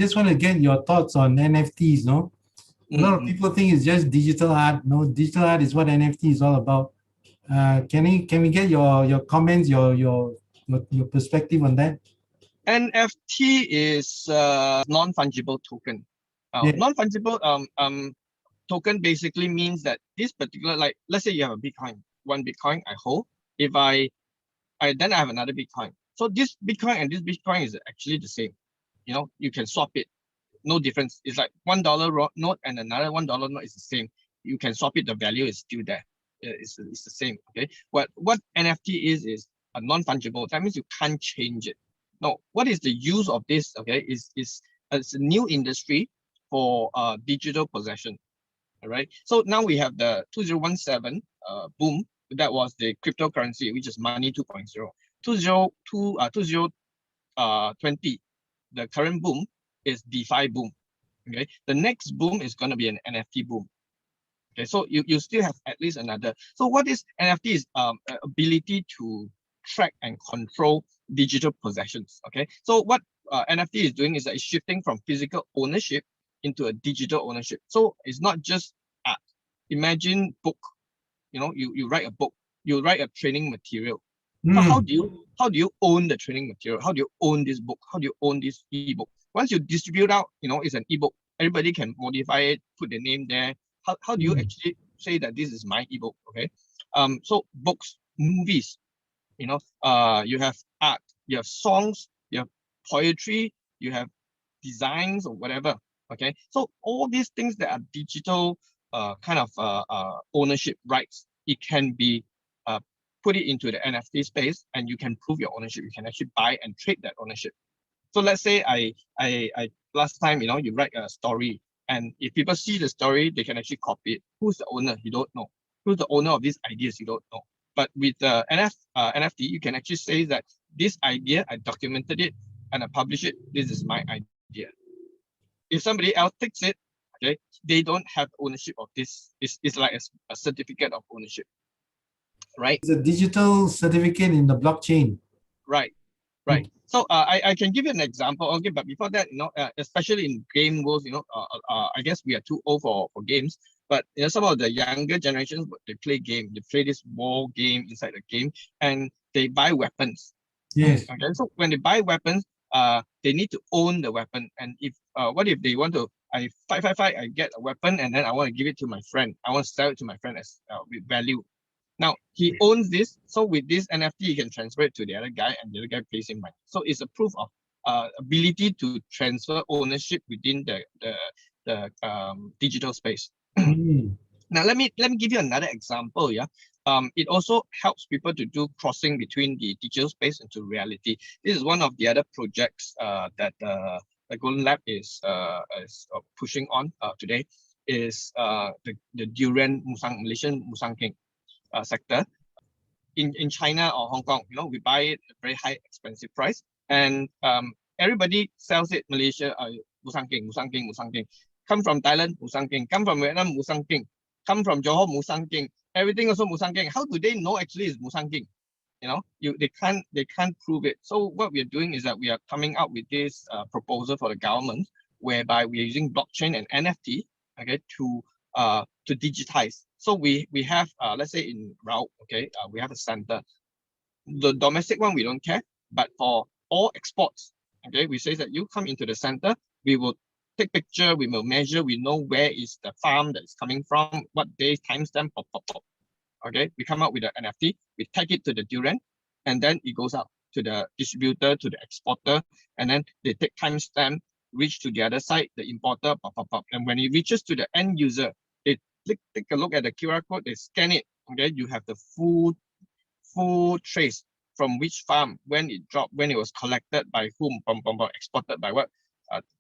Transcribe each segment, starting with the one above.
Just want to get your thoughts on NFTs, no? A lot of people think it's just digital art. No, digital art is what NFT is all about. Can we get your comments, your perspective on that? NFT is non-fungible token. Yeah. Non-fungible token basically means that this particular, like, let's say you have a Bitcoin, one Bitcoin I hold. If I then I have another Bitcoin. So this Bitcoin and this Bitcoin is actually the same. You know, you can swap it. No difference. It's like $1 note and another $1 note is the same. You can swap it. The value is still there. It's the same. Okay. What NFT is a non-fungible. That means you can't change it. Now, what is the use of this? Okay, it's a new industry for digital possession. All right. So now we have the 2017 boom. That was the cryptocurrency, which is money 2.0. 2020, the current boom is DeFi boom. Okay, the next boom is going to be an NFT boom. Okay, so you still have at least another. So what is NFT is ability to track and control digital possessions. Okay, so what NFT is doing is that it's shifting from physical ownership into a digital ownership. So it's not just art. Imagine book. You know, you write a book, you write a training material. So how do you own the training material? How do you own this book? How do you own this ebook? Once you distribute out, you know, it's an ebook. Everybody can modify it, put the name there. How do you actually say that this is my ebook? Okay. So books, movies, you know, you have art, you have songs, you have poetry, you have designs or whatever. Okay. So all these things that are digital kind of ownership rights, it can be put it into the NFT space and you can prove your ownership. You can actually buy and trade that ownership. So let's say I last time, you know, you write a story and if people see the story, they can actually copy it. Who's the owner? You don't know. Who's the owner of these ideas? You don't know. But with the NFT, you can actually say that this idea, I documented it and I publish it. This is my idea. If somebody else takes it, okay, they don't have ownership of this. It's like a certificate of ownership, right? It's a digital certificate in the blockchain. Right. So I can give you an example. Okay, but before that, you know, especially in game worlds, you know, I guess we are too old for games. But you know, some of the younger generations, they play game. They play this war game inside the game, and they buy weapons. Yes. Okay, so when they buy weapons, they need to own the weapon. And if what if they want to, I fight, I get a weapon, and then I want to give it to my friend. I want to sell it to my friend as with value. Now he owns this, so with this NFT, he can transfer it to the other guy, and the other guy pays him money. So it's a proof of ability to transfer ownership within the digital space. Now let me give you another example. Yeah, it also helps people to do crossing between the digital space into reality. This is one of the other projects that the Golem Lab is pushing on today. Is the durian Malaysian Musang King sector. In China or Hong Kong, you know, we buy it at a very high expensive price, and everybody sells it. Malaysia, Musang King. Come from Thailand, Musang King. Come from Vietnam, Musang King. Come from Johor, Musang King. Everything also Musang King. How do they know actually it's Musang King? You know, they can't prove it. So what we are doing is that we are coming out with this proposal for the government, whereby we are using blockchain and NFT, okay, to digitize. So we have let's say in Rao, okay, we have a center. The domestic one we don't care, but for all exports, okay, we say that you come into the center, we will take picture, we will measure, we know where is the farm that is coming from, what day, timestamp, pop. Okay, we come out with an NFT, we tag it to the durian, and then it goes out to the distributor, to the exporter, and then they take timestamp, reach to the other side, the importer, pop. And when it reaches to the end user, they take a look at the QR code, they scan it, okay, you have the full trace from which farm, when it dropped, when it was collected by whom, exported by what,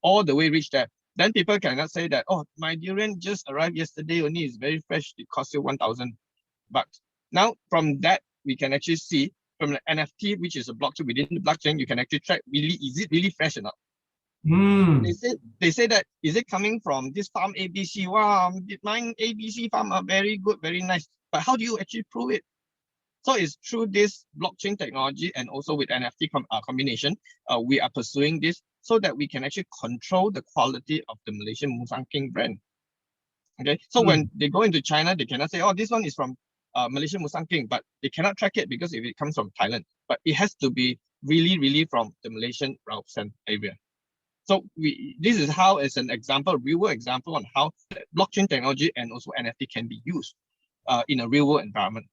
all the way reach there. Then people cannot say that, oh, my durian just arrived yesterday only, it's very fresh, it costs you 1,000 bucks. Now, from that, we can actually see from the NFT, which is a blockchain, within the blockchain, you can actually track, really, is it really fresh or not? They say that, is it coming from this farm ABC? Wow, mine ABC farm are very good, very nice. But how do you actually prove it? So it's through this blockchain technology and also with NFT combination, we are pursuing this so that we can actually control the quality of the Malaysian Musang King brand. Okay, so when they go into China, they cannot say, oh, this one is from Malaysian Musang King, but they cannot track it because if it comes from Thailand, but it has to be really from the Malaysian Rausen area. So this is how, as an example, real world example on how blockchain technology and also NFT can be used in a real world environment.